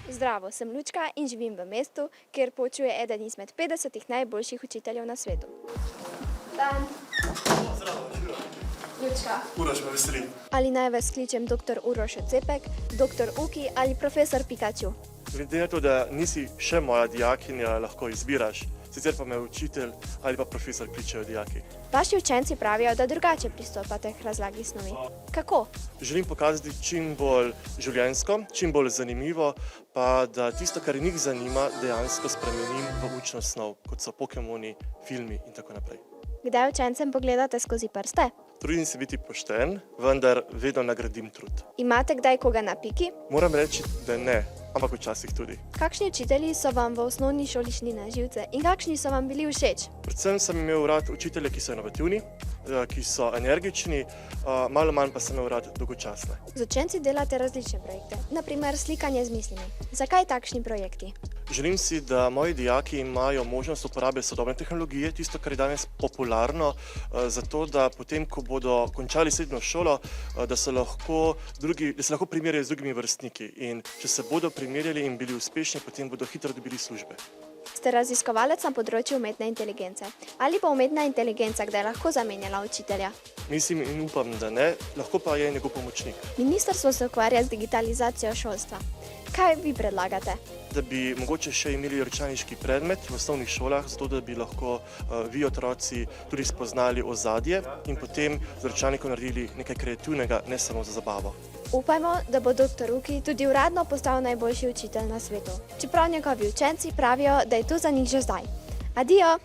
Zdravo, sem Lučka in živim v mestu, kjer poučuje eden izmed 50 najboljših učiteljev na svetu. Dan. Zdravo, živijo. Lučka. Uroš me veseli. Ali naj vas kličem dr. Uroš Ocepek, dr. Uki ali profesor Pikachu? Glede na to, da nisi še moja dijakinja, lahko izbiraš. Sicer pa me učitelj ali pa profesor kličejo dijaki. Vaši učenci pravijo, da drugače pristopate k razlagi snovi. Kako? Želim pokazati čim bolj življenjsko, čim bolj zanimivo, pa da tisto, kar njih zanima, dejansko spremenim v učno snov, kot so Pokemoni, filmi in tako naprej. Kdaj učencem pogledate skozi prste? Trudim se biti pošten, vendar vedno nagradim trud. Imate kdaj koga na piki? Moram reči, da ne, ampak včasih tudi. Kakšni učitelji so vam v osnovni šoli šli na živce in kakšni so vam bili všeč? Predvsem sem imel rad učitelje, ki so inovativni, ki so energični, malo manj pa sem imel rad dolgočasne. Z učenci delate različne projekte, naprimer slikanje z mislimi. Zakaj takšni projekti? Želim si, da moji dijaki imajo možnost uporabe sodobne tehnologije, tisto, kar je danes popularno, zato da potem, ko bodo končali srednjo šolo, da se lahko primerjajo z drugimi vrstniki. In če se bodo primerjali in bili uspešni, potem bodo hitro dobili službe. Ste raziskovalec na področju umetne inteligence. Ali pa umetna inteligenca kdaj lahko zamenjala učitelja? Mislim in upam, da ne, lahko pa je njegov pomočnik. Ministrstvo se ukvarja z digitalizacijo šolstva. Kaj vi predlagate? Da bi mogoče še imeli računalniški predmet v osnovnih šolah, zato da bi lahko vi otroci tudi spoznali ozadje in potem z računalnikom naredili nekaj kreativnega, ne samo za zabavo. Upajmo, da bo dr. Uki tudi uradno postal najboljši učitelj na svetu. Čeprav njegovi učenci pravijo, da je to za njih že zdaj. Adijo!